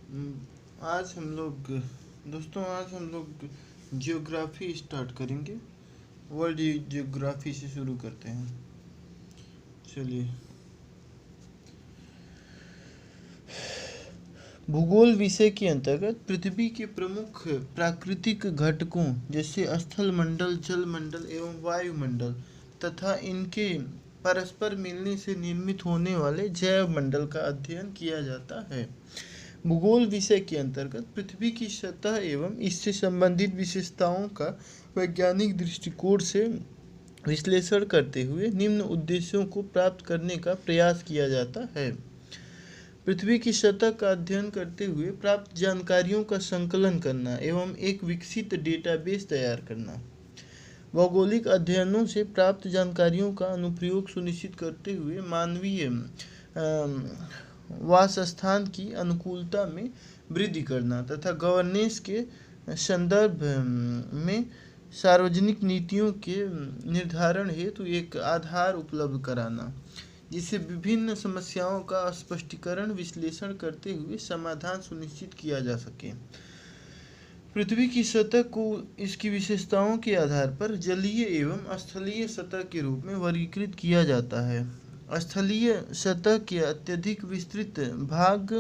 आज हम लोग आज हम लोग जियोग्राफी स्टार्ट करेंगे। वर्ल्ड जियोग्राफी से शुरू करते हैं। चलिए। भूगोल विषय के अंतर्गत पृथ्वी के प्रमुख प्राकृतिक घटकों जैसे स्थल मंडल, जल मंडल एवं वायुमंडल तथा इनके परस्पर मिलने से निर्मित होने वाले जैव मंडल का अध्ययन किया जाता है। भूगोल विषय के अंतर्गत पृथ्वी की सतह एवं इससे संबंधित विशेषताओं का वैज्ञानिक दृष्टिकोण से विश्लेषण करते हुए निम्न उद्देश्यों को प्राप्त करने का प्रयास किया जाता है। पृथ्वी की सतह का अध्ययन करते हुए प्राप्त जानकारियों का संकलन करना एवं एक विकसित डेटाबेस तैयार करना। भौगोलिक अध्ययनों से प्राप्त जानकारियों का अनुप्रयोग सुनिश्चित करते हुए मानवीय वासस्थान की अनुकूलता में वृद्धि करना तथा गवर्नेंस के संदर्भ में सार्वजनिक नीतियों के निर्धारण हेतु एक आधार उपलब्ध कराना, जिससे विभिन्न समस्याओं का स्पष्टीकरण विश्लेषण करते हुए समाधान सुनिश्चित किया जा सके। पृथ्वी की सतह को इसकी विशेषताओं के आधार पर जलीय एवं स्थलीय सतह के रूप में वर्गीकृत किया जाता है। स्थलीय सतह के अत्यधिक विस्तृत भाग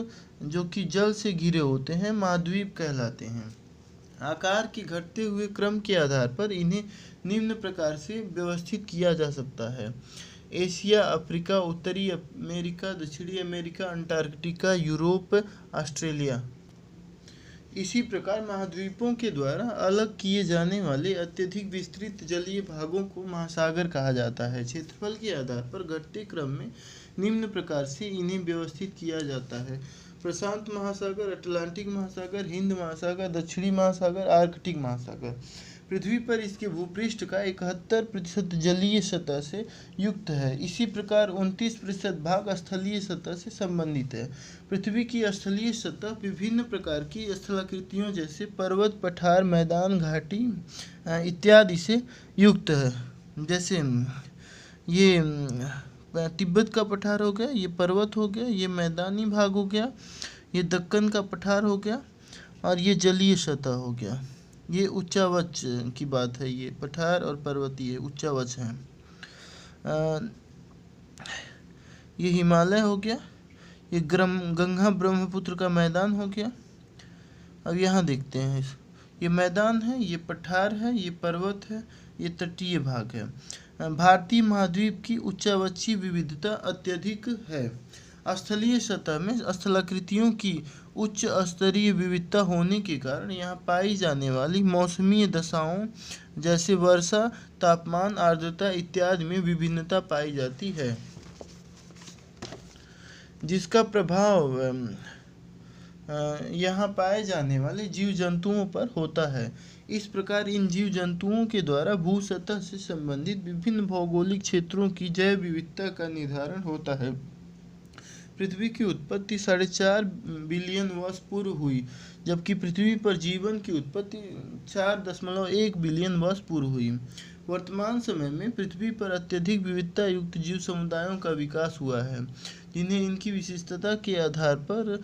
जो कि जल से घिरे होते हैं महाद्वीप कहलाते हैं। आकार के घटते हुए क्रम के आधार पर इन्हें निम्न प्रकार से व्यवस्थित किया जा सकता है: एशिया, अफ्रीका, उत्तरी अमेरिका, दक्षिणी अमेरिका, अंटार्कटिका, यूरोप, ऑस्ट्रेलिया। इसी प्रकार महाद्वीपों के द्वारा अलग किए जाने वाले अत्यधिक विस्तृत जलीय भागों को महासागर कहा जाता है। क्षेत्रफल के आधार पर घटते क्रम में निम्न प्रकार से इन्हें व्यवस्थित किया जाता है: प्रशांत महासागर, अटलांटिक महासागर, हिंद महासागर, दक्षिणी महासागर, आर्कटिक महासागर। पृथ्वी पर इसके भूपृष्ठ का 71% जलीय सतह से युक्त है। इसी प्रकार 29% भाग स्थलीय सतह से संबंधित है। पृथ्वी की स्थलीय सतह विभिन्न प्रकार की स्थलाकृतियों जैसे पर्वत, पठार, मैदान, घाटी इत्यादि से युक्त है। जैसे ये तिब्बत का पठार हो गया, ये पर्वत हो गया, ये मैदानी भाग हो गया, ये दक्कन का पठार हो गया और ये जलीय सतह हो गया। ये उच्चावच की बात है, ये पठार और पर्वतीय उच्चावच हैं। ये हिमालय हो गया, ये गंगा ब्रह्मपुत्र का मैदान हो गया। अब यहाँ देखते हैं, ये मैदान है, ये पठार है, ये पर्वत है, ये तटीय भाग है। भारतीय महाद्वीप की उच्चावचीय विविधता अत्यधिक है। स्थलीय सतह में स्थलाकृतियों की उच्च स्तरीय विविधता होने के कारण यहाँ पाई जाने वाली मौसमी दशाओं जैसे वर्षा, तापमान, आर्द्रता इत्यादि में विभिन्नता पाई जाती है, जिसका प्रभाव यहाँ पाए जाने वाले जीव जंतुओं पर होता है। इस प्रकार इन जीव जंतुओं के द्वारा भू सतह से संबंधित विभिन्न भौगोलिक क्षेत्रों की जैव विविधता का निर्धारण होता है। पृथ्वी की उत्पत्ति 4.5 बिलियन वर्ष पूर्व हुई, जबकि पृथ्वी पर जीवन की उत्पत्ति 4.1 बिलियन वर्ष पूर्व हुई। वर्तमान समय में पृथ्वी पर अत्यधिक विविधता युक्त जीव समुदायों का विकास हुआ है, जिन्हें इनकी विशिष्टता के आधार पर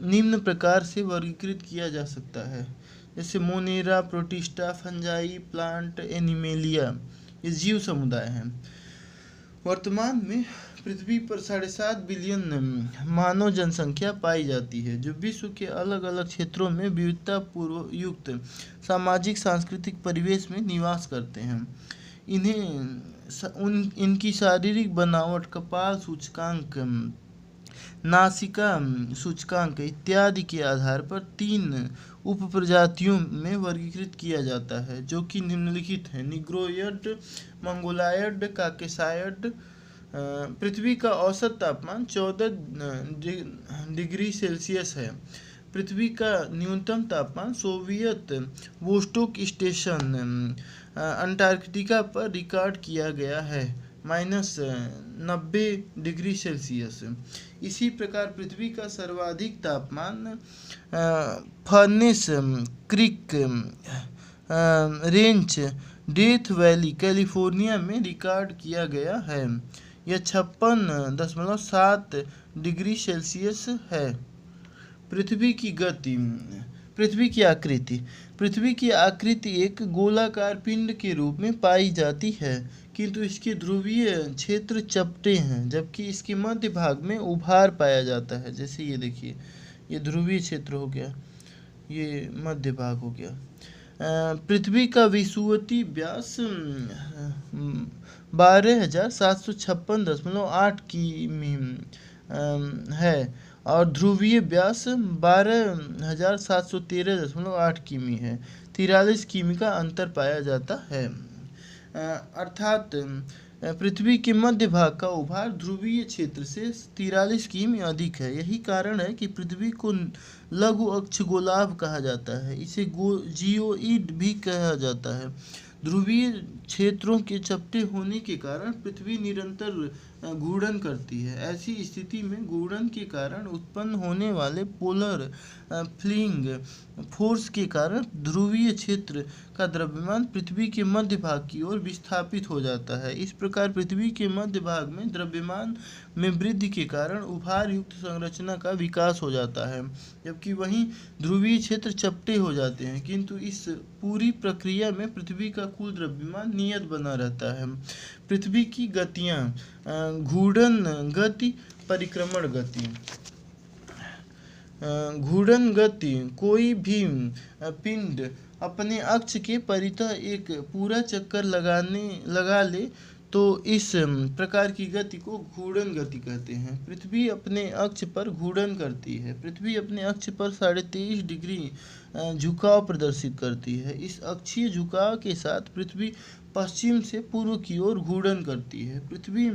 निम्न प्रकार से वर्गीकृत किया जा सकता है, जैसे Monera, protista, fungi, plant, animalia. ये जीव समुदाय हैं। वर्तमान में पृथ्वी पर 7.5 बिलियन मानव जनसंख्या पाई जाती है, जो विश्व के अलग अलग क्षेत्रों में विविधतापूर्व युक्त सामाजिक सांस्कृतिक परिवेश में निवास करते हैं। इनकी शारीरिक बनावट, कपाल सूचकांक, नासिका सूचकांक इत्यादि के आधार पर 3 उपप्रजातियों में वर्गीकृत किया जाता है, जो कि निम्नलिखित हैं: निग्रोयड, मंगोलायड, काकेसायड। पृथ्वी का औसत तापमान 14 डिग्री सेल्सियस है। पृथ्वी का न्यूनतम तापमान सोवियत वोस्टोक स्टेशन अंटार्कटिका पर रिकॉर्ड किया गया है, -90 डिग्री सेल्सियस। इसी प्रकार पृथ्वी का सर्वाधिक तापमान furnace creek range, death valley, California में रिकॉर्ड किया गया है। यह 56.7 डिग्री सेल्सियस है। पृथ्वी की गति। पृथ्वी की आकृति। पृथ्वी की आकृति एक गोलाकार पिंड के रूप में पाई जाती है, किंतु इसके ध्रुवीय क्षेत्र चपटे हैं, जबकि इसके मध्य भाग में उभार पाया जाता है। जैसे ये देखिए, ये ध्रुवीय क्षेत्र हो गया, ये मध्य भाग हो गया। पृथ्वी का विषुवतीय व्यास 12,756.8 किमी है और ध्रुवीय व्यास 12,713.8 किमी है। 43 किमी का अंतर पाया जाता है। अर्थात पृथ्वी के मध्य भाग का उभार ध्रुवीय क्षेत्र से 43 किमी अधिक है। यही कारण है कि पृथ्वी को लघु अक्षगोलाभ कहा जाता है। इसे जियोइड भी कहा जाता है। ध्रुवीय क्षेत्रों के चपटे होने के कारण पृथ्वी निरंतर घूर्णन करती है। ऐसी स्थिति में घूर्णन के कारण उत्पन्न होने वाले पोलर फ्लिंग फोर्स के कारण ध्रुवीय क्षेत्र का द्रव्यमान पृथ्वी के मध्य भाग की ओर विस्थापित हो जाता है। इस प्रकार पृथ्वी के मध्य भाग में द्रव्यमान में वृद्धि के कारण उभार युक्त संरचना का विकास हो जाता है, जबकि वहीं ध्रुवीय क्षेत्र चपटे हो जाते हैं। किंतु इस पूरी प्रक्रिया में पृथ्वी का कुल द्रव्यमान नियत बना रहता है। पृथ्वी की गतियाँ। घूर्णन गति, परिक्रमण गति। घूर्णन गति। कोई भी पिंड अपने अक्ष के परितः एक पूरा चक्कर लगा ले तो इस प्रकार की गति को घूर्णन गति कहते हैं। पृथ्वी अपने अक्ष पर घूर्णन करती है। पृथ्वी अपने अक्ष पर 23.5 डिग्री झुकाव प्रदर्शित करती है। इस अक्षीय झुकाव के साथ पृथ्वी पश्चिम से पूर्व की ओर घूर्णन करती है। पृथ्वी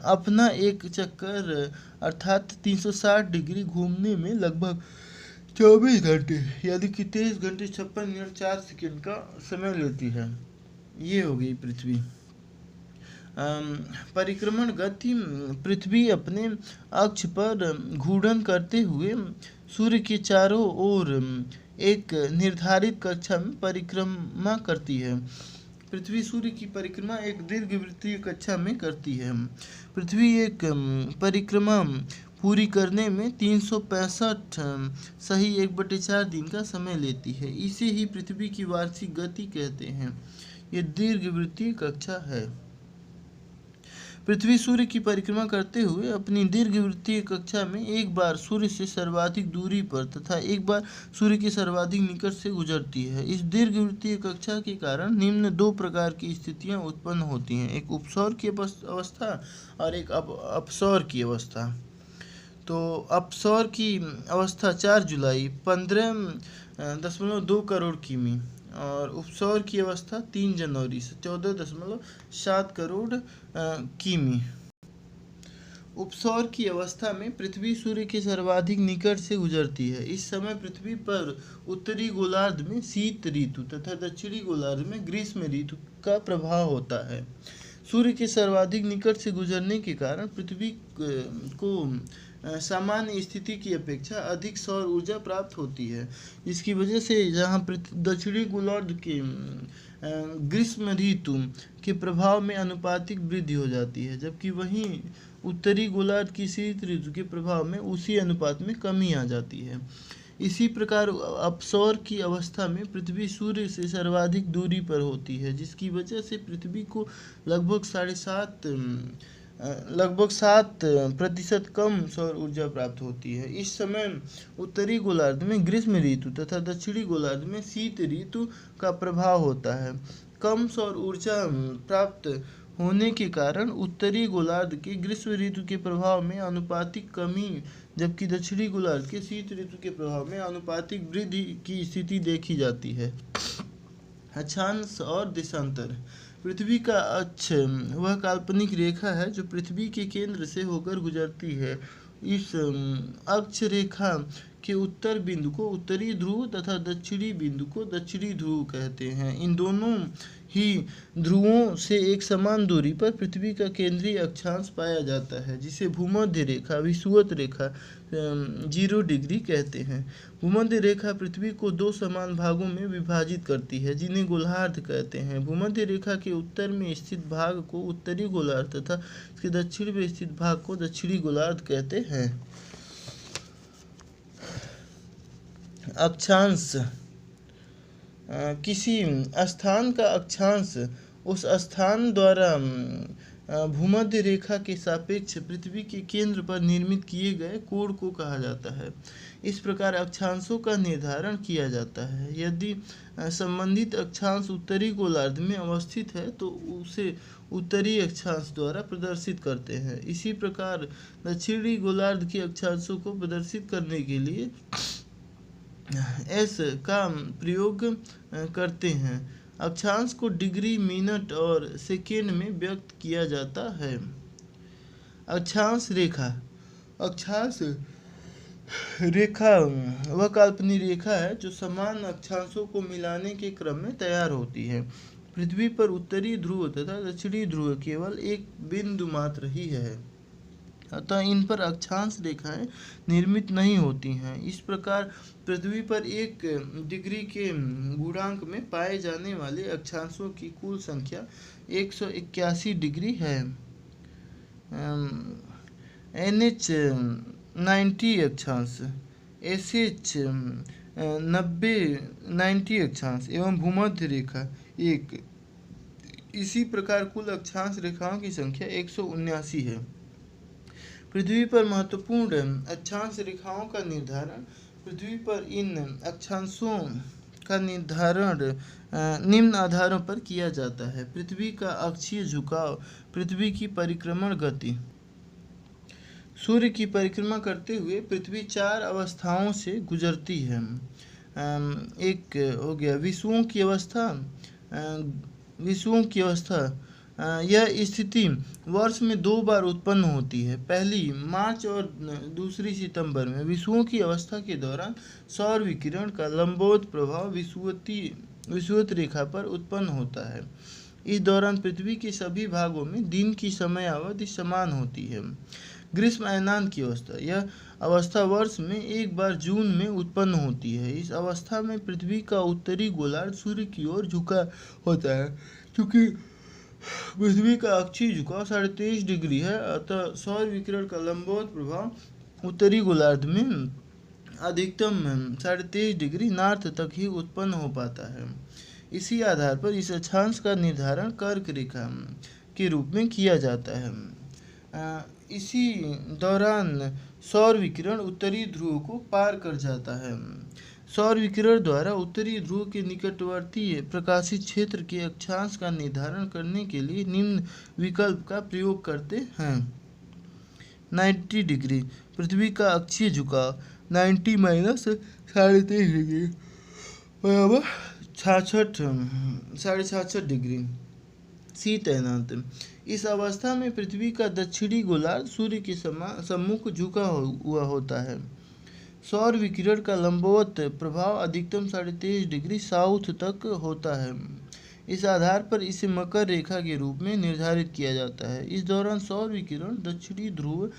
अपना एक चक्कर अर्थात 360 डिग्री घूमने में लगभग 24 घंटे यानी कि 23 घंटे 56 मिनट 4 सेकंड का समय लेती है। ये हो गई पृथ्वी। परिक्रमण गति। पृथ्वी अपने अक्ष पर घूर्णन करते हुए सूर्य के चारों ओर एक निर्धारित कक्षा में परिक्रमा करती है। पृथ्वी सूर्य की परिक्रमा एक दीर्घवृत्तीय कक्षा में करती है। पृथ्वी एक परिक्रमा पूरी करने में 365 सही 1/4 दिन का समय लेती है। इसे ही पृथ्वी की वार्षिक गति कहते हैं। ये दीर्घवृत्तीय कक्षा है। पृथ्वी सूर्य की परिक्रमा करते हुए अपनी दीर्घवृत्तीय कक्षा में एक बार सूर्य से सर्वाधिक दूरी पर तथा एक बार सूर्य के सर्वाधिक निकट से गुजरती है। इस दीर्घवृत्तीय कक्षा के कारण निम्न 2 प्रकार की स्थितियां उत्पन्न होती हैं, एक उपसौर की अवस्था और एक अपसौर की अवस्था। तो अपसौर की अवस्था 4 जुलाई 15.2 करोड़ किमी और उपसौर की अवस्था 3 जनवरी से 14.7 करोड़ किमी। उपसौर की अवस्था में पृथ्वी सूर्य के सर्वाधिक निकट से गुजरती है। इस समय पृथ्वी पर उत्तरी गोलार्ध में शीत ऋतु तथा दक्षिणी गोलार्ध में ग्रीष्म ऋतु का प्रभाव होता है। सूर्य के सर्वाधिक निकट से गुजरने के कारण पृथ्वी को सामान्य स्थिति की अपेक्षा अधिक सौर ऊर्जा प्राप्त होती है। इसकी वजह से जहाँ दक्षिणी गोलार्ध के ग्रीष्म ऋतु के प्रभाव में अनुपातिक वृद्धि हो जाती है, जबकि वहीं उत्तरी गोलार्ध की शीत ऋतु के प्रभाव में उसी अनुपात में कमी आ जाती है। इसी प्रकार अपसौर की अवस्था में पृथ्वी सूर्य से सर्वाधिक दूरी पर होती है, जिसकी वजह से पृथ्वी को लगभग 7% कम सौर ऊर्जा प्राप्त होती है। इस समय उत्तरी गोलार्ध में ग्रीष्म ऋतु तथा दक्षिणी गोलार्ध में शीत ऋतु का प्रभाव होता है। कम सौर ऊर्जा प्राप्त होने के कारण उत्तरी गोलार्ध के ग्रीष्म ऋतु के प्रभाव में अनुपातिक कमी, जबकि दक्षिणी गोलार्ध के शीत ऋतु के प्रभाव में अनुपातिक वृद्धि की स्थिति देखी जाती है। अक्षांश और देशांतर। पृथ्वी का अक्ष वह काल्पनिक रेखा है जो पृथ्वी के केंद्र से होकर गुजरती है। इस अक्ष रेखा के उत्तर बिंदु को उत्तरी ध्रुव तथा दक्षिणी बिंदु को दक्षिणी ध्रुव कहते हैं। इन दोनों ही ध्रुवों से एक समान दूरी पर पृथ्वी का केंद्रीय अक्षांश पाया जाता है, जिसे भूमध्य रेखा विषुवत रेखा 0 डिग्री कहते हैं। भूमध्य रेखा पृथ्वी को 2 समान भागों में विभाजित करती है, जिन्हें गोलार्ध कहते हैं। भूमध्य रेखा के उत्तर में स्थित भाग को उत्तरी गोलार्ध तथा इसके दक्षिण में स्थित भाग को दक्षिणी गोलार्ध कहते हैं। अक्षांश किसी स्थान का अक्षांश उस स्थान द्वारा भूमध्य रेखा के सापेक्ष पृथ्वी के केंद्र पर निर्मित किए गए कोण को कहा जाता है। इस प्रकार अक्षांशों का निर्धारण किया जाता है। यदि संबंधित अक्षांश उत्तरी गोलार्ध में अवस्थित है तो उसे उत्तरी अक्षांश द्वारा प्रदर्शित करते हैं। इसी प्रकार दक्षिणी गोलार्ध के अक्षांशों को प्रदर्शित करने के लिए एस का प्रयोग करते हैं। अक्षांश को डिग्री, मिनट और सेकेंड में व्यक्त किया जाता है। अक्षांश रेखा अक्षांश रेखा वह काल्पनिक रेखा है जो समान अक्षांशों को मिलाने के क्रम में तैयार होती है। पृथ्वी पर उत्तरी ध्रुव तथा दक्षिणी ध्रुव केवल एक बिंदु मात्र ही है, अतः इन पर अक्षांश रेखाएं निर्मित नहीं होती हैं। इस प्रकार पृथ्वी पर 1 डिग्री के गुणांक में पाए जाने वाले अक्षांशों की कुल संख्या 181 डिग्री है। NH 90 अक्षांश, SH 90 अक्षांश एवं भूमध्य रेखा 1। इसी प्रकार कुल अक्षांश रेखाओं की संख्या 179 है। पृथ्वी पर महत्वपूर्ण अक्षांश रेखाओं का निर्धारण पृथ्वी पर इन अक्षांशों का निर्धारण निम्न आधारों पर किया जाता है। पृथ्वी का अक्षीय झुकाव, पृथ्वी की परिक्रमण गति। सूर्य की परिक्रमा करते हुए पृथ्वी 4 अवस्थाओं से गुजरती है। एक हो गया विषुवों की अवस्था। यह स्थिति वर्ष में 2 बार उत्पन्न होती है। पहली मार्च और दूसरी सितंबर में। विषुवों की अवस्था के दौरान सौर विकिरण का लंबवत प्रभाव विषुवत रेखा पर उत्पन्न होता है। इस दौरान पृथ्वी के सभी भागों में दिन की समयावधि समान होती है। ग्रीष्म अयनान की अवस्था, यह अवस्था वर्ष में 1 बार जून में उत्पन्न होती है। इस अवस्था में पृथ्वी का उत्तरी गोलार्ध सूर्य की ओर झुका होता है। क्योंकि पृथ्वी का अक्षीय झुकाव 23.5 डिग्री है, अतः सौर विकिरण का लंबवत प्रभाव उत्तरी गोलार्ध में अधिकतम 23.5 डिग्री नॉर्थ तक ही उत्पन्न हो पाता है। इसी आधार पर इस अक्षांश का निर्धारण कर्क रेखा के रूप में किया जाता है। इसी दौरान सौर विकिरण उत्तरी ध्रुव को पार कर जाता है। सौर विकिरण द्वारा उत्तरी ध्रुव के निकटवर्ती प्रकाशित क्षेत्र के अक्षांश का निर्धारण करने के लिए निम्न विकल्प का प्रयोग करते हैं। 90 डिग्री पृथ्वी का अक्षीय झुकाव, 90 माइनस 23.5 डिग्री बराबर 66 डिग्री। शीत अयनांत, इस अवस्था में पृथ्वी का दक्षिणी गोलार्ध सूर्य के सम्मुख झुका हुआ होता है। सौर विकिरण का लंबवत प्रभाव अधिकतम 23.5 डिग्री साउथ तक होता है। इस आधार पर इसे मकर रेखा के रूप में निर्धारित किया जाता है। इस दौरान सौर विकिरण दक्षिणी ध्रुव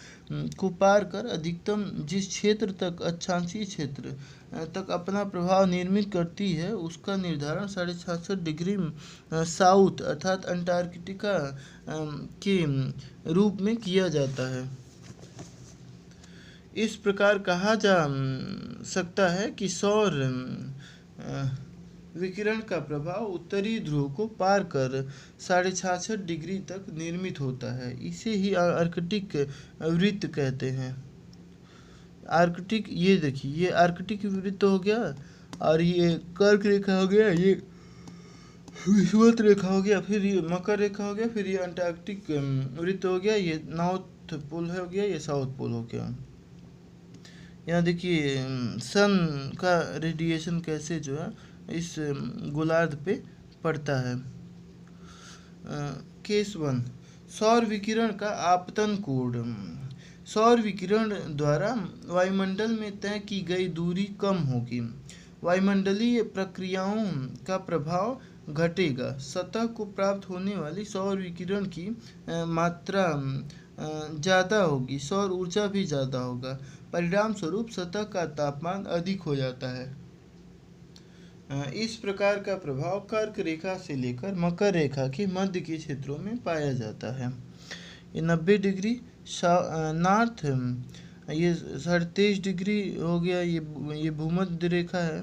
को पार कर अधिकतम जिस क्षेत्र तक अक्षांशीय क्षेत्र तक अपना प्रभाव निर्मित करती है उसका निर्धारण 66 डिग्री साउथ अर्थात अंटार्कटिका के रूप में किया जाता है। इस प्रकार कहा जा सकता है कि सौर विकिरण का प्रभाव उत्तरी ध्रुव को पार कर 66 डिग्री तक निर्मित होता है। इसे ही आर्कटिक वृत्त कहते हैं। आर्कटिक, ये देखिए, ये आर्कटिक वृत्त हो गया और ये कर्क रेखा हो गया, ये विषुवत रेखा हो गया, फिर ये मकर रेखा हो गया, फिर ये अंटार्कटिक वृत्त हो गया, ये नॉर्थ पोल हो गया, ये साउथ पोल हो गया। यहाँ देखिए सन का रेडिएशन कैसे जो है इस गोलार्ध पे पड़ता है। केस 1, सौर विकिरण का आपतन कोण। सौर विकिरण द्वारा वायुमंडल में तय की गई दूरी कम होगी, वायुमंडलीय प्रक्रियाओं का प्रभाव घटेगा, सतह को प्राप्त होने वाली सौर विकिरण की मात्रा ज़्यादा होगी, सौर ऊर्जा भी ज़्यादा होगा, परिणाम स्वरूप सतह का तापमान अधिक हो जाता है। इस प्रकार का प्रभाव कर्क रेखा से लेकर मकर रेखा के मध्य के क्षेत्रों में पाया जाता है। ये 90 डिग्री नॉर्थ ये 23.5 डिग्री हो गया, ये भूमध्य रेखा है,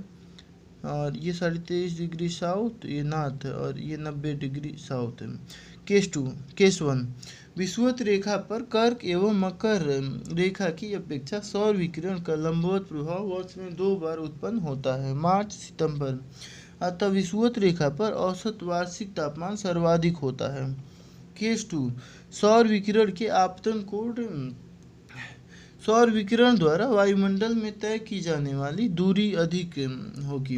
और ये 23.5 डिग्री साउथ, ये नॉर्थ, और ये 90 डिग्री साउथ है। केस 1, विषुवत रेखा पर कर्क एवं मकर रेखा की अपेक्षा सौर विकिरण का लंबवत प्रभाव वर्ष में 2 बार उत्पन्न होता है, मार्च सितंबर। अतः विषुवत रेखा पर औसत वार्षिक तापमान सर्वाधिक होता है। केस 2, सौर विकिरण के आपतन कोण। सौर विकिरण द्वारा वायुमंडल में तय की जाने वाली दूरी अधिक होगी,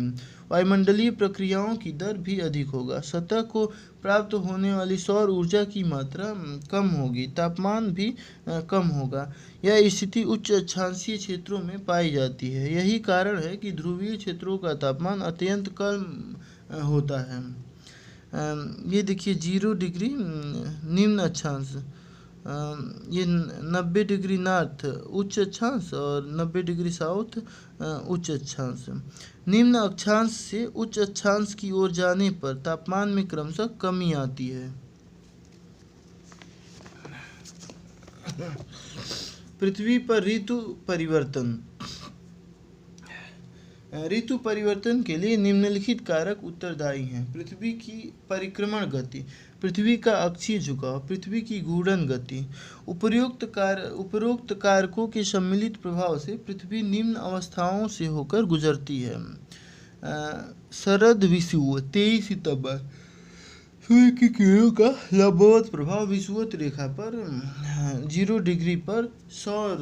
वायुमंडलीय प्रक्रियाओं की दर भी अधिक होगा, सतह को प्राप्त होने वाली सौर ऊर्जा की मात्रा कम होगी, तापमान भी कम होगा। यह स्थिति उच्च अक्षांशीय क्षेत्रों में पाई जाती है। यही कारण है कि ध्रुवीय क्षेत्रों का तापमान अत्यंत कम होता है। ये देखिए 0 डिग्री निम्न अक्षांश, ये 90 डिग्री नॉर्थ उच्च अक्षांश और 90 डिग्री साउथ उच्च अक्षांश। निम्न अक्षांश से उच्च अक्षांश की ओर जाने पर तापमान में क्रमशः कमी आती है। पृथ्वी पर ऋतु परिवर्तन। ऋतु परिवर्तन के लिए निम्नलिखित कारक उत्तरदायी हैं: पृथ्वी की परिक्रमण गति, पृथ्वी का अक्षीय झुकाव, पृथ्वी की घूर्णन गति। उपरोक्त कारकों के सम्मिलित प्रभाव से पृथ्वी निम्न अवस्थाओं से होकर गुजरती है। शरद विषुव 23 सितंबर, सूर्य की किरणों का लंबवत प्रभाव विषुवत रेखा पर 0 डिग्री पर सौर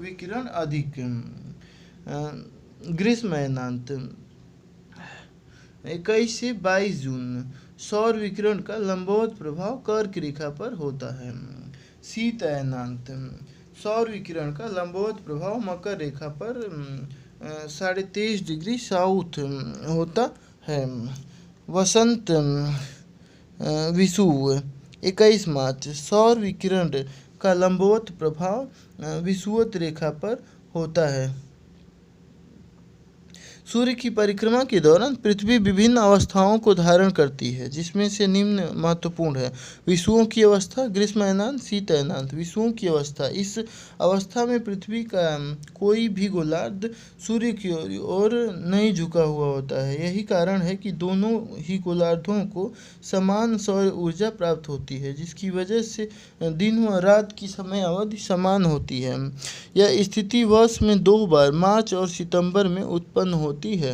विकिरण अधिक। ग्रीष्म अयनांत 21 से 22 जून, सौर विकिरण का लंबवत प्रभाव कर्क रेखा पर होता है। शीत अयनांत, सौर विकिरण का लंबवत प्रभाव मकर रेखा पर 23.5 डिग्री साउथ होता है। वसंत विषुव 21 मार्च, सौर विकिरण का लंबवत प्रभाव विषुवत रेखा पर होता है। सूर्य की परिक्रमा के दौरान पृथ्वी विभिन्न अवस्थाओं को धारण करती है, जिसमें से निम्न महत्वपूर्ण है: विषुवों की अवस्था, ग्रीष्म अयनांत, शीत अयनांत। विषुवों की अवस्था, इस अवस्था में पृथ्वी का कोई भी गोलार्ध सूर्य की ओर नहीं झुका हुआ होता है। यही कारण है कि दोनों ही गोलार्धों को समान सौर ऊर्जा प्राप्त होती है, जिसकी वजह से दिन व रात की समय अवधि समान होती है। यह स्थिति वर्ष में 2 बार, मार्च और सितंबर में उत्पन्न होती है।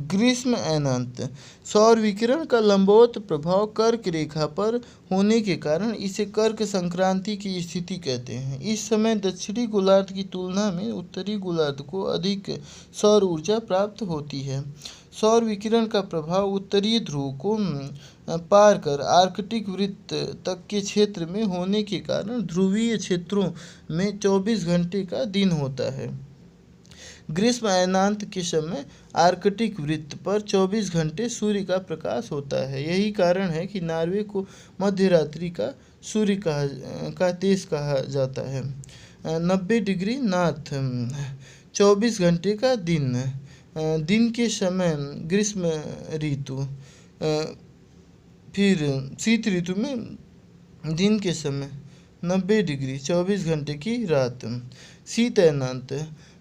ग्रीष्म अयनांत, सौर विकिरण का लंबवत प्रभाव कर्क रेखा पर होने के कारण इसे कर्क संक्रांति की स्थिति कहते हैं। इस समय दक्षिणी गोलार्ध की तुलना में उत्तरी गोलार्ध को अधिक सौर ऊर्जा प्राप्त होती है। सौर विकिरण का प्रभाव उत्तरीय ध्रुव को पार कर आर्कटिक वृत्त तक के क्षेत्र में होने के कारण ध्रुवीय क्षेत्रों में 24 घंटे का दिन होता है। ग्रीष्म अयनांत के समय आर्कटिक वृत्त पर 24 घंटे सूर्य का प्रकाश होता है। यही कारण है कि नॉर्वे को मध्यरात्रि का सूर्य का देश कहा जाता है। 90 डिग्री नॉर्थ 24 घंटे का दिन। दिन के समय ग्रीष्म ऋतु। फिर शीत ऋतु में दिन के समय 90 डिग्री 24 घंटे की रात। शीत अयनांत,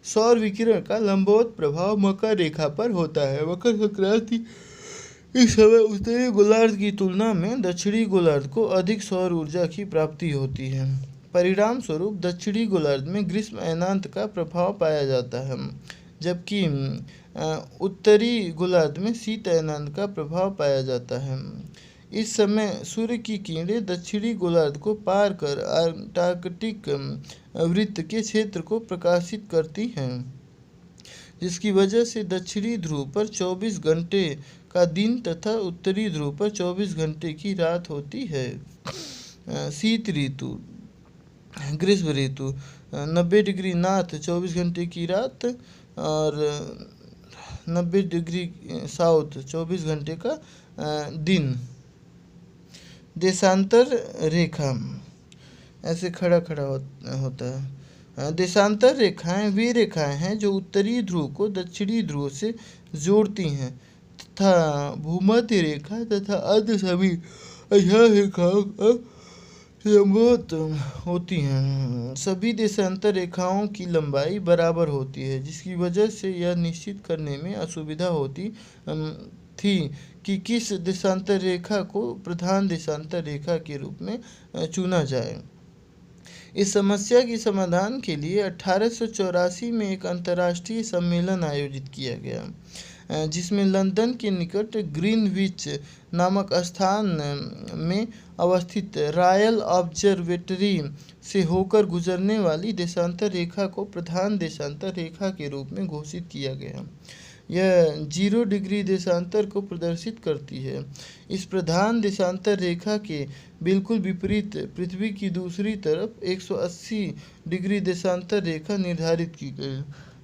सौर विकिरण का लंबवत प्रभाव मकर रेखा पर होता है। मकर संक्रांति इस समय उत्तरी गोलार्ध की तुलना में दक्षिणी गोलार्ध को अधिक सौर ऊर्जा की प्राप्ति होती है। परिणाम स्वरूप दक्षिणी गोलार्ध में ग्रीष्म अयनांत का प्रभाव पाया जाता है, जबकि उत्तरी गोलार्ध में शीत अयनांत का प्रभाव पाया जाता है। इस समय सूर्य की किरणें दक्षिणी गोलार्ध को पार कर अंटार्कटिक वृत्त के क्षेत्र को प्रकाशित करती हैं, जिसकी वजह से दक्षिणी ध्रुव पर 24 घंटे का दिन तथा उत्तरी ध्रुव पर 24 घंटे की रात होती है। शीत ऋतु, ग्रीष्म ऋतु 90 डिग्री नॉर्थ 24 घंटे की रात और 90 डिग्री साउथ 24 घंटे का दिन। देशांतर रेखा ऐसे खड़ा होता है। देशांतर रेखाएं वे रेखाएं हैं जो उत्तरी ध्रुव को दक्षिणी ध्रुव से जोड़ती हैं तथा भूमध्य रेखा तथा अन्य सभी रेखाओं का लंबवत होती हैं। सभी देशांतर रेखाओं की लंबाई बराबर होती है, जिसकी वजह से यह निश्चित करने में असुविधा होती थी कि किस देशांतर रेखा को प्रधान देशांतर रेखा के रूप में चुना जाए। इस समस्या के समाधान के लिए 1884 में एक अंतर्राष्ट्रीय सम्मेलन आयोजित किया गया, जिसमें लंदन के निकट ग्रीनविच नामक स्थान में अवस्थित रॉयल ऑब्जर्वेटरी से होकर गुजरने वाली देशांतर रेखा को प्रधान देशांतर रेखा के रूप में घोषित किया गया। यह 0 डिग्री देशांतर को प्रदर्शित करती है। इस प्रधान देशांतर रेखा के बिल्कुल विपरीत पृथ्वी की दूसरी तरफ 180 डिग्री देशांतर रेखा निर्धारित की गई,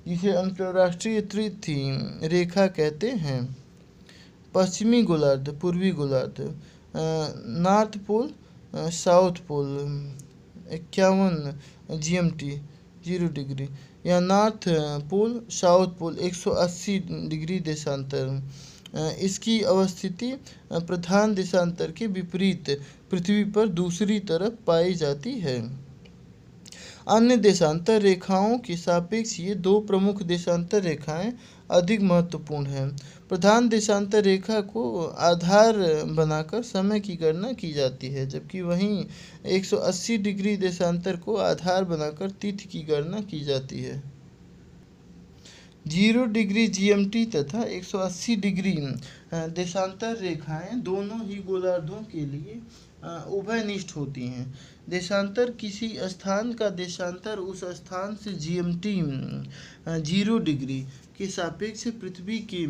जिसे अंतर्राष्ट्रीय त्रिथी रेखा कहते हैं। पश्चिमी गोलार्ध, पूर्वी गोलार्ध, north pole, south pole 51 GMT 0 degree, या north pole south pole 180 degree देशांतर। इसकी अवस्थिति प्रधान देशांतर के विपरीत पृथ्वी पर दूसरी तरफ पाई जाती है। अन्य देशांतर रेखाओं के सापेक्ष ये दो प्रमुख देशांतर रेखाएं अधिक महत्वपूर्ण हैं। प्रधान देशांतर रेखा को आधार बनाकर समय की गणना की जाती है, जबकि वहीं 180 डिग्री देशांतर को आधार बनाकर तिथि की गणना की जाती है। 0 डिग्री GMT तथा 180 डिग्री देशांतर रेखाएं दोनों ही गोलार्धों के लिए उभयनिष्ठ होती हैं। देशांतर किसी स्थान का देशांतर उस स्थान से GMT 0 डिग्री के सापेक्ष पृथ्वी के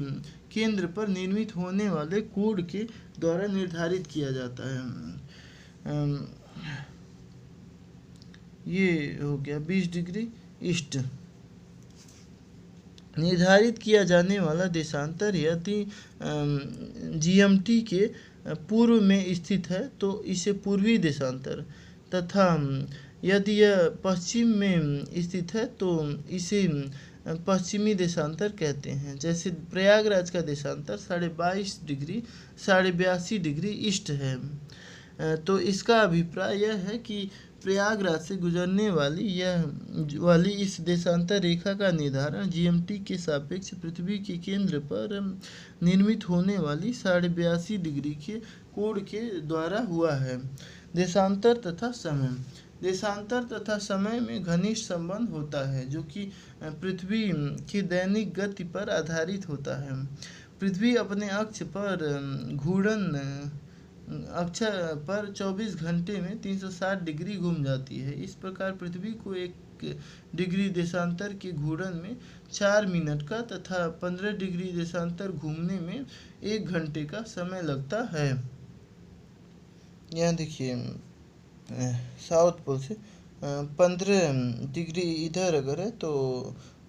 केंद्र पर निर्मित होने वाले कोण के द्वारा निर्धारित किया जाता है। ये हो गया 20 डिग्री ईस्ट। निर्धारित किया जाने वाला देशांतर यदि GMT के पूर्व में स्थित है तो इसे पूर्वी देशांतर, तथा यदि यह पश्चिम में स्थित है तो इसे पश्चिमी देशांतर कहते हैं। जैसे प्रयागराज का देशांतर 22.5 डिग्री 82 डिग्री ईस्ट है। तो इसका अभिप्राय यह है कि प्रयागराज से गुजरने वाली इस देशांतर रेखा का निर्धारण GMT के सापेक्ष पृथ्वी के केंद्र पर निर्मित होने वाली 82.5 डिग्री के कोण के द्वारा हुआ है। देशांतर तथा समय। देशांतर तथा समय में घनिष्ठ संबंध होता है, जो कि पृथ्वी की दैनिक गति पर आधारित होता है। पृथ्वी अपने अक्ष पर घूर्णन अक्ष पर 24 घंटे में 360 डिग्री घूम जाती है। इस प्रकार पृथ्वी को 1 डिग्री देशांतर के घूर्णन में 4 मिनट का तथा 15 डिग्री देशांतर घूमने में 1 घंटे का समय लगता है। यहाँ देखिए साउथ पोल से 15 डिग्री इधर अगर है तो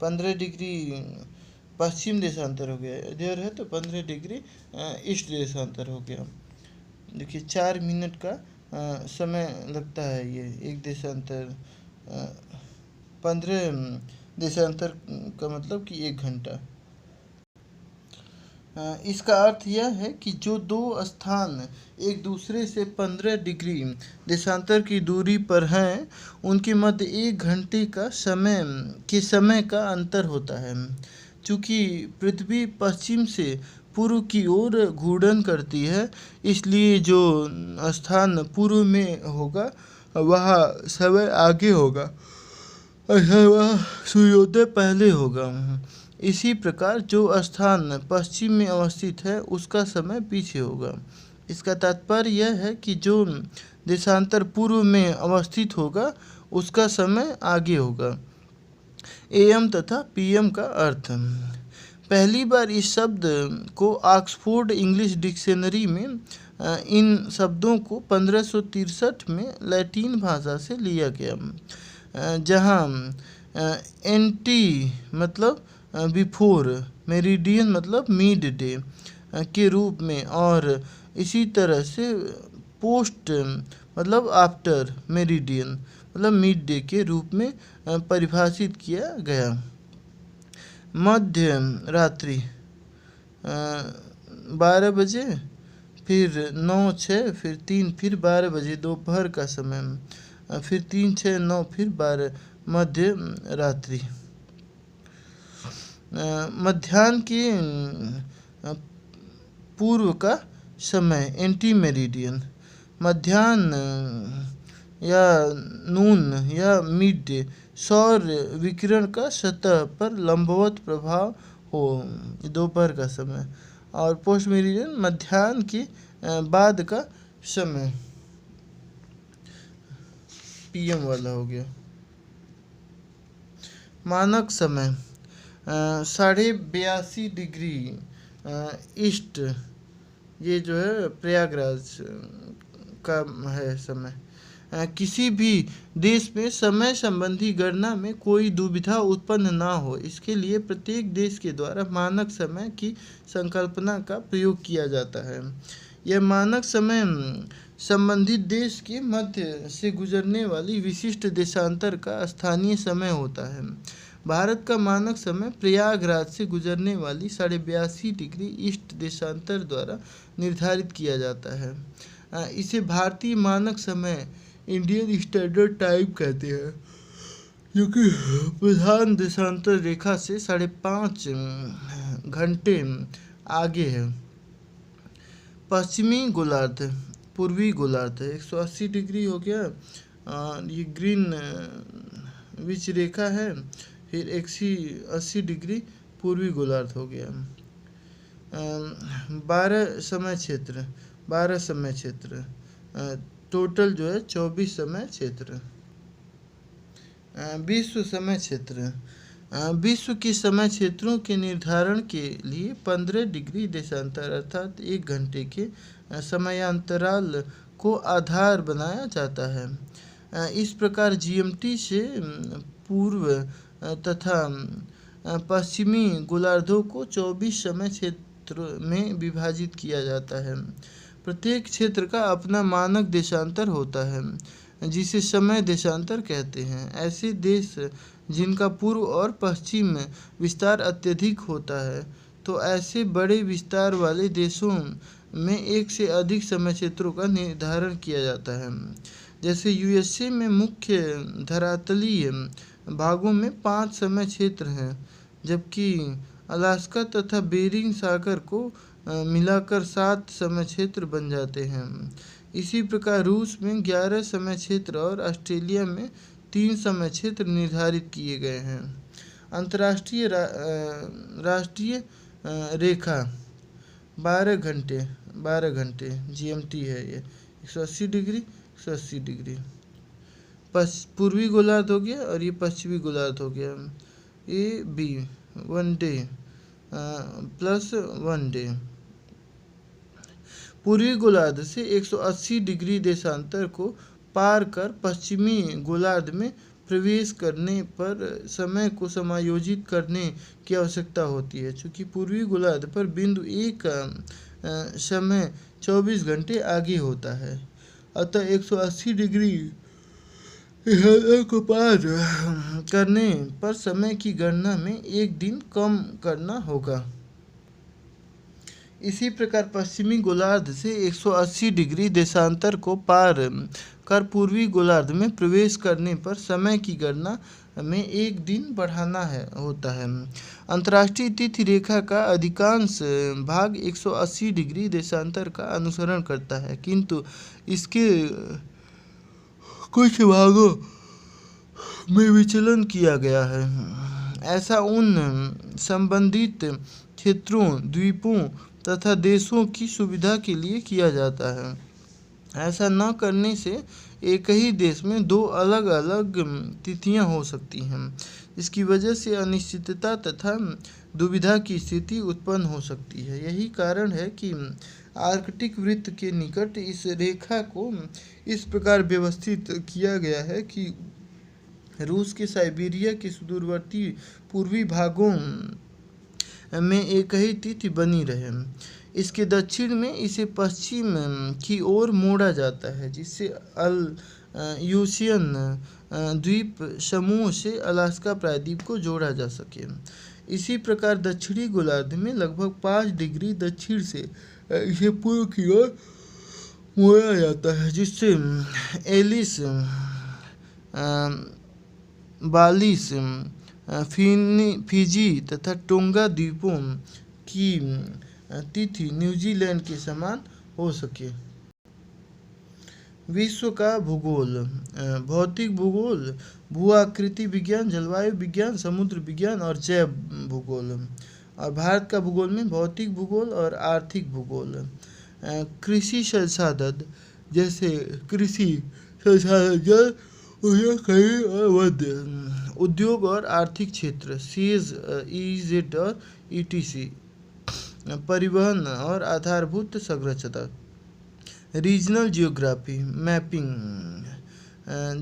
15 डिग्री पश्चिम देशांतर हो गया, इधर है तो 15 डिग्री ईस्ट देशांतर हो गया। देखिए 4 मिनट का समय लगता है ये एक देशांतर, 15 देशांतर का मतलब कि 1 घंटा। इसका अर्थ यह है कि जो दो स्थान एक दूसरे से 15 डिग्री देशांतर की दूरी पर हैं, उनके मध्य 1 घंटे का समय का अंतर होता है। चूँकि पृथ्वी पश्चिम से पूर्व की ओर घूर्णन करती है, इसलिए जो स्थान पूर्व में होगा वह समय आगे होगा अथवा सूर्योदय पहले होगा। इसी प्रकार जो स्थान पश्चिम में अवस्थित है उसका समय पीछे होगा। इसका तात्पर्य यह है कि जो देशांतर पूर्व में अवस्थित होगा उसका समय आगे होगा। AM तथा PM का अर्थ। पहली बार इस शब्द को ऑक्सफोर्ड इंग्लिश डिक्शनरी में इन शब्दों को 1563 में लैटिन भाषा से लिया गया, जहाँ एंटी मतलब बिफोर, मेरिडियन मतलब मिड डे के रूप में, और इसी तरह से पोस्ट मतलब आफ्टर मेरिडियन मतलब मिड डे के रूप में परिभाषित किया गया। मध्य रात्रि 12 बजे फिर 9-6, फिर 3, फिर 12 बजे दोपहर का समय, फिर 3-6-9, फिर 12 मध्य रात्रि। मध्याह्न के पूर्व का समय एंटी मेरिडियन। मध्याह्न या नून या मिड डे सौर विकिरण का सतह पर लंबवत प्रभाव हो, दोपहर का समय। और पोस्ट मेरिडियन मध्याह्न के बाद का समय, पीएम वाला हो गया। मानक समय 82.5 डिग्री ईस्ट, ये जो है प्रयागराज का है समय। किसी भी देश में समय संबंधी गणना में कोई दुविधा उत्पन्न ना हो, इसके लिए प्रत्येक देश के द्वारा मानक समय की संकल्पना का प्रयोग किया जाता है। यह मानक समय संबंधित देश के मध्य से गुजरने वाली विशिष्ट देशांतर का स्थानीय समय होता है। भारत का मानक समय प्रयागराज से गुजरने वाली 82.5 डिग्री ईस्ट देशांतर द्वारा निर्धारित किया जाता है। इसे भारतीय मानक समय इंडियन स्टैंडर्ड टाइम कहते हैं, जो कि प्रधान देशांतर रेखा से 5.5 घंटे आगे है। पश्चिमी गोलार्ध, पूर्वी गोलार्ध 180 डिग्री हो गया, ये ग्रीन विच रेखा है। फिर 180 डिग्री पूर्वी गोलार्ध हो गया। 12 समय क्षेत्र, टोटल जो है 24 समय क्षेत्र। विश्व समय क्षेत्र, विश्व के समय क्षेत्रों के निर्धारण के लिए 15 डिग्री देशांतर अर्थात 1 घंटे के समयांतराल को आधार बनाया जाता है। इस प्रकार जीएमटी से पूर्व तथा पश्चिमी गोलार्धों को 24 समय क्षेत्र में विभाजित किया जाता है। प्रत्येक क्षेत्र का अपना मानक देशांतर होता है, जिसे समय देशांतर कहते हैं। ऐसे देश जिनका पूर्व और पश्चिम विस्तार अत्यधिक होता है, तो ऐसे बड़े विस्तार वाले देशों में एक से अधिक समय क्षेत्रों का निर्धारण किया जाता है। जैसे यूएसए में मुख्य धरातलीय भागों में 5 समय क्षेत्र हैं, जबकि अलास्का तथा बेरिंग सागर को मिलाकर 7 समय क्षेत्र बन जाते हैं। इसी प्रकार रूस में 11 समय क्षेत्र और ऑस्ट्रेलिया में 3 समय क्षेत्र निर्धारित किए गए हैं। अंतर्राष्ट्रीय राष्ट्रीय रेखा 12 घंटे जीएमटी है, ये 180 डिग्री। पूर्वी गोलार्ध हो गया और ये पश्चिमी गोलार्ध हो गया। A B 1 day plus 1 day. पूर्वी गोलार्ध से 180 डिग्री देशांतर को पार कर पश्चिमी गोलार्ध में प्रवेश करने पर समय को समायोजित करने की आवश्यकता होती है। चूँकि पूर्वी गोलार्ध पर बिंदु ए का समय 24 घंटे आगे होता है, अतः 180 डिग्री को पार करने पर समय की गणना में 1 दिन कम करना होगा। इसी प्रकार पश्चिमी गोलार्ध से 180 डिग्री देशांतर को पार कर पूर्वी गोलार्ध में प्रवेश करने पर समय की गणना में 1 दिन बढ़ाना होता है। अंतर्राष्ट्रीय तिथि रेखा का अधिकांश भाग 180 डिग्री देशांतर का अनुसरण करता है, किंतु इसके कुछ भागों में विचलन किया गया है। ऐसा उन संबंधित क्षेत्रों, द्वीपों तथा देशों की सुविधा के लिए किया जाता है। ऐसा न करने से एक ही देश में 2 अलग अलग तिथियां हो सकती हैं, इसकी वजह से अनिश्चितता तथा दुविधा की स्थिति उत्पन्न हो सकती है। यही कारण है कि आर्कटिक वृत्त के निकट इस रेखा को इस प्रकार व्यवस्थित किया गया है कि रूस के साइबेरिया के सुदूरवर्ती पूर्वी भागों में एक ही तिथि बनी रहे। इसके दक्षिण में इसे पश्चिम की ओर मोड़ा जाता है, जिससे यूसियन द्वीप समूह से अलास्का प्रायद्वीप को जोड़ा जा सके। इसी प्रकार दक्षिणी गोलार्ध में लगभग 5 डिग्री दक्षिण से इसे पूर्व की ओर मोड़ा जाता है, जिससे एलिस, बालिस, फिजी तथा टोंगा द्वीपों की तिथि न्यूजीलैंड के समान हो सके। विश्व का भूगोल। भौतिक भूगोल, भू-आकृति विज्ञान, जलवायु विज्ञान, समुद्र विज्ञान और जैव भूगोल। और भारत का भूगोल में भौतिक भूगोल और आर्थिक भूगोल। कृषि संसाधन, जैसे कृषि संसाधन, जल, खनिज और मध्य। उद्योग और आर्थिक क्षेत्र, सीज, ईजेड और ईटीसी। परिवहन और आधारभूत संरचना। रीजनल जियोग्राफी, मैपिंग,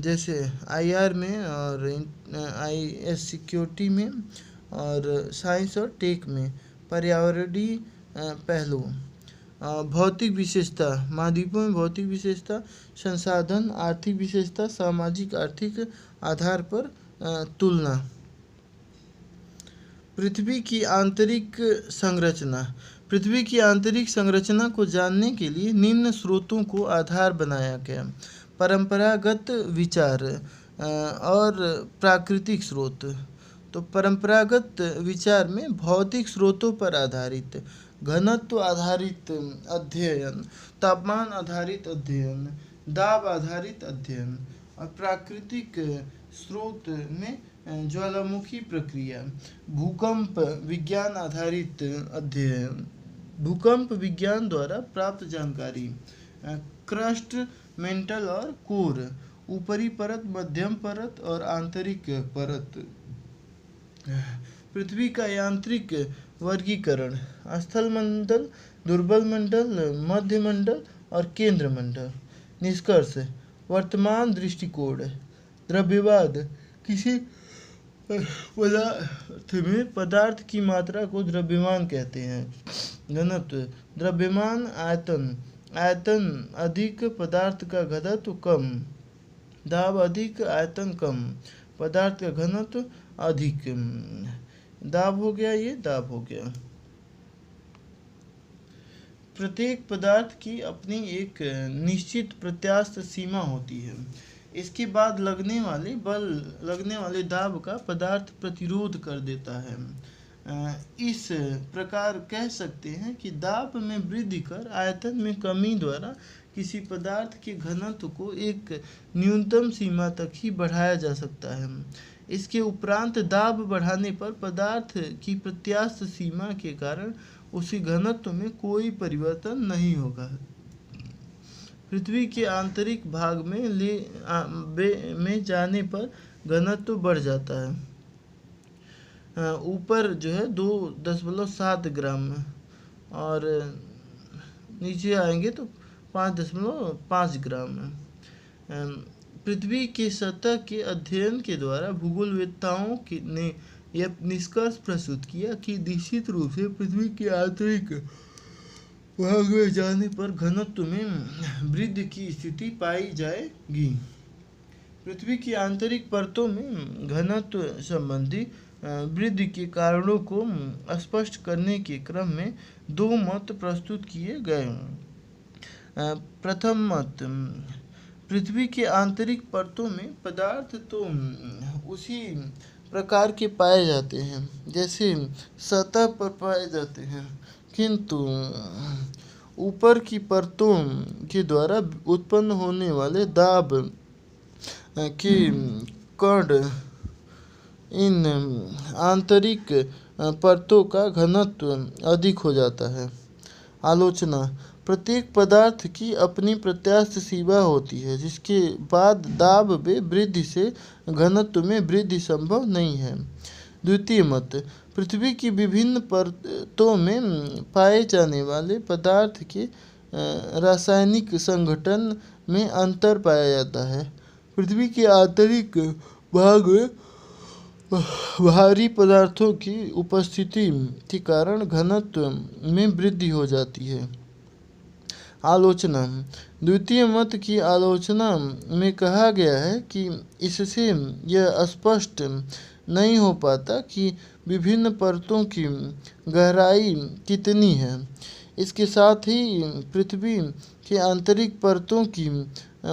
जैसे आईआर में और आईएस सिक्योरिटी में और साइंस और टेक में। पर्यावरणीय पहलू। भौतिक विशेषता, महाद्वीपों में भौतिक विशेषता, संसाधन, आर्थिक विशेषता, सामाजिक आर्थिक आधार पर तुलना। पृथ्वी की आंतरिक संरचना। पृथ्वी की आंतरिक संरचना को जानने के लिए निम्न स्रोतों को आधार बनाया गया। परंपरागत विचार और प्राकृतिक स्रोत। तो परंपरागत विचार में भौतिक स्रोतों पर आधारित, घनत्व आधारित अध्ययन, तापमान आधारित अध्ययन, दाब आधारित अध्ययन। और प्राकृतिक स्रोत में ज्वालामुखी प्रक्रिया, भूकंप विज्ञान आधारित अध्ययन, भूकंप विज्ञान द्वारा प्राप्त जानकारी। क्रस्ट, मेंटल और कोर, ऊपरी परत, मध्यम परत और आंतरिक परत। पृथ्वी का यांत्रिक वर्गीकरण, स्थल मंडल, दुर्बल मंडल, मध्य मंडल और केंद्र मंडल। निष्कर्ष। वर्तमान दृष्टिकोण। द्रव्यवाद, किसी पदार्थ में पदार्थ की मात्रा को द्रव्यमान कहते हैं। घनत्व, द्रव्यमान आयतन, आयतन अधिक, पदार्थ का घनत्व कम। दाब अधिक, आयतन कम, पदार्थ का घनत्व अधिक। दाब हो गया, ये दाब हो गया। प्रत्येक पदार्थ की अपनी एक निश्चित प्रत्यास्थ सीमा होती है। इसके बाद लगने वाले दाब का पदार्थ प्रतिरोध कर देता है। इस प्रकार कह सकते हैं कि दाब में वृद्धि कर आयतन में कमी द्वारा किसी पदार्थ के घनत्व को एक न्यूनतम सीमा तक ही बढ़ाया जा सकता है। इसके उपरांत दाब बढ़ाने पर पदार्थ की प्रत्यास्थ सीमा के कारण उसी घनत्व में कोई परिवर्तन नहीं होगा। पृथ्वी के आंतरिक भाग में जाने पर घनत्व बढ़ जाता है। ऊपर जो है 2.7 ग्राम और नीचे आएंगे तो 5.5 ग्राम। पृथ्वी के सतह के अध्ययन के द्वारा भूगोलवेत्ताओं ने यह निष्कर्ष प्रस्तुत किया कि निश्चित रूप से पृथ्वी के आंतरिक भाग में जाने पर घनत्व में वृद्धि की स्थिति पाई जाएगी। पृथ्वी की आंतरिक परतों में घनत्व संबंधी वृद्धि के कारणों को स्पष्ट करने के क्रम में 2 मत प्रस्तुत किए गए। प्रथम मत, पृथ्वी के आंतरिक परतों में पदार्थ तो उसी प्रकार के पाए जाते हैं जैसे सतह पर पाए जाते हैं, किंतु ऊपर की परतों के द्वारा उत्पन्न होने वाले दाब के कण इन आंतरिक परतों का घनत्व अधिक हो जाता है। आलोचना, प्रत्येक पदार्थ की अपनी प्रत्यास्थ सीमा होती है जिसके बाद दाब में वृद्धि से घनत्व में वृद्धि संभव नहीं है। द्वितीय मत, पृथ्वी की विभिन्न परतों में पाए जाने वाले पदार्थ के रासायनिक संगठन में अंतर पाया जाता है। पृथ्वी के आंतरिक भाग में भारी पदार्थों की उपस्थिति के कारण घनत्व में वृद्धि हो जाती है। आलोचना, द्वितीय मत की आलोचना में कहा गया है कि इससे यह स्पष्ट नहीं हो पाता कि विभिन्न परतों की गहराई कितनी है। इसके साथ ही पृथ्वी के आंतरिक परतों की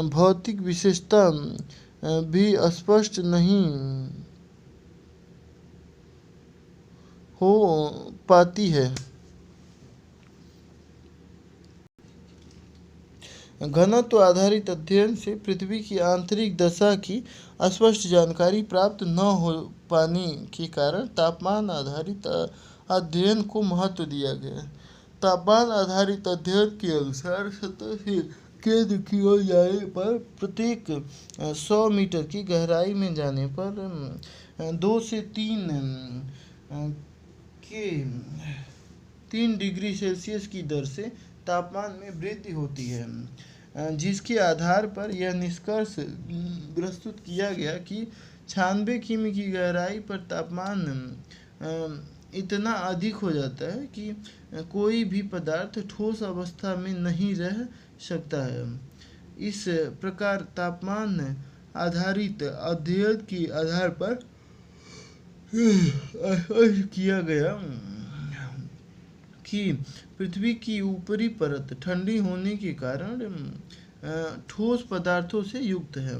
भौतिक विशेषता भी स्पष्ट नहीं हो पाती है। घनत्व आधारित अध्ययन से पृथ्वी की आंतरिक दशा की स्पष्ट जानकारी प्राप्त न हो पाने के कारण तापमान आधारित अध्ययन को महत्व दिया गया। तापमान आधारित अध्ययन के अनुसार सतह से केंद्र की ओर जाने पर प्रत्येक 100 मीटर की गहराई में जाने पर 2 से 3 डिग्री सेल्सियस की दर से तापमान में वृद्धि होती है, जिसके आधार पर यह निष्कर्ष प्रस्तुत किया गया कि 96 किमी की गहराई पर तापमान इतना अधिक हो जाता है कि कोई भी पदार्थ ठोस अवस्था में नहीं रह सकता है। इस प्रकार तापमान आधारित अध्ययन के आधार पर किया गया कि पृथ्वी की ऊपरी परत ठंडी होने के कारण ठोस पदार्थों से युक्त है,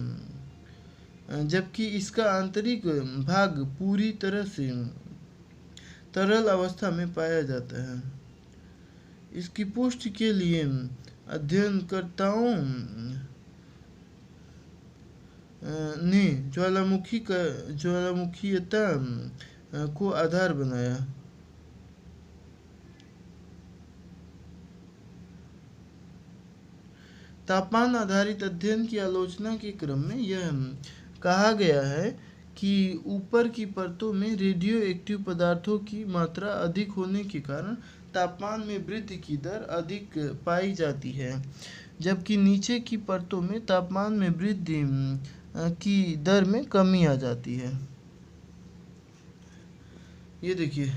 जबकि इसका आंतरिक भाग पूरी तरह से तरल अवस्था में पाया जाता है। इसकी पुष्टि के लिए अध्ययनकर्ताओं ने ज्वालामुखीयता को आधार बनाया। तापमान आधारित अध्ययन की आलोचना के क्रम में यह कहा गया है कि ऊपर की परतों में रेडियो एक्टिव पदार्थों की मात्रा अधिक होने के कारण तापमान में वृद्धि की दर अधिक पाई जाती है, जबकि नीचे की परतों में तापमान में वृद्धि की दर में कमी आ जाती है। ये देखिए,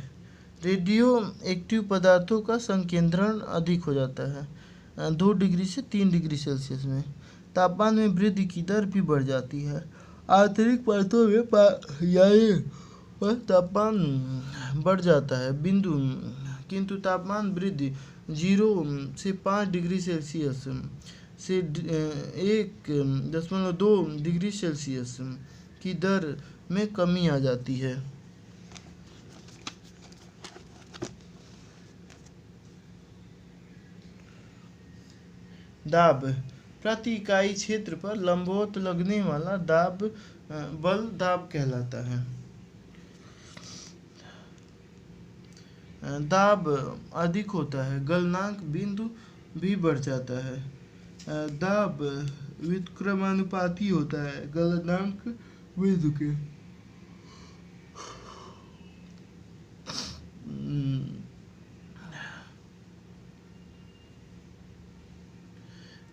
रेडियो एक्टिव पदार्थों का संकेंद्रण अधिक हो जाता है 2 डिग्री से 3 डिग्री सेल्सियस में। तापमान में वृद्धि की दर भी बढ़ जाती है। आंतरिक परतों में पर तापमान बढ़ जाता है किंतु तापमान वृद्धि 0 से 5 डिग्री सेल्सियस से 1.2 डिग्री सेल्सियस की दर में कमी आ जाती है। दाब प्रति इकाई क्षेत्र पर लंबवत लगने वाला बल दाब कहलाता है। दाब अधिक होता है, गलनांक बिंदु भी बढ़ जाता है। दाब व्युत्क्रमानुपाती होता है गलनांक बिंदु के।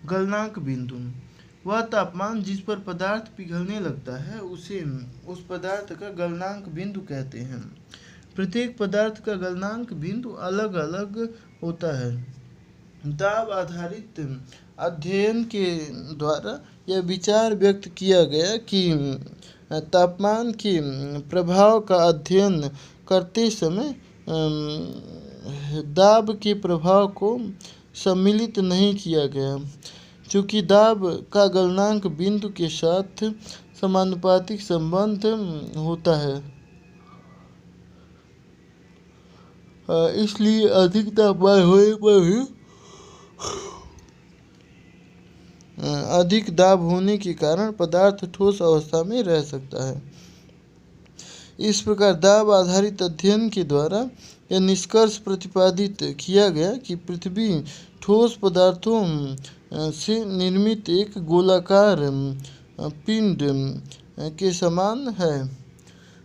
गलनांक बिंदु वह तापमान जिस पर पदार्थ पिघलने लगता है उसे उस पदार्थ का गलनांक बिंदु कहते हैं। प्रत्येक पदार्थ का गलनांक बिंदु अलग अलग होता है। दाब आधारित अध्ययन के द्वारा यह विचार व्यक्त किया गया कि तापमान के प्रभाव का अध्ययन करते समय दाब के प्रभाव को सम्मिलित नहीं किया गया, चूँकि दाब का गलनांक बिंदु के साथ समानुपातिक संबंध होता है। इसलिए अधिक तापमान होने पर भी अधिक दाब होने के कारण पदार्थ ठोस अवस्था में रह सकता है। इस प्रकार दाब आधारित अध्ययन के द्वारा यह निष्कर्ष प्रतिपादित किया गया कि पृथ्वी ठोस पदार्थों से निर्मित एक गोलाकार पिंड के समान है।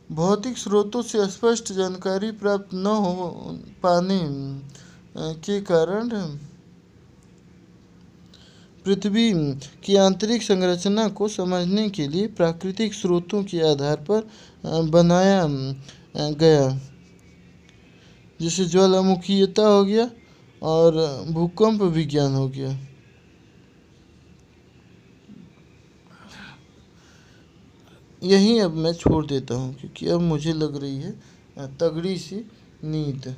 भौतिक स्रोतों से स्पष्ट जानकारी प्राप्त न हो पाने के कारण पृथ्वी की आंतरिक संरचना को समझने के लिए प्राकृतिक स्रोतों के आधार पर बनाया गया, जैसे ज्वालामुखीयता हो गया और भूकंप विज्ञान हो गया। यहीं अब मैं छोड़ देता हूँ, क्योंकि अब मुझे लग रही है तगड़ी सी नींद।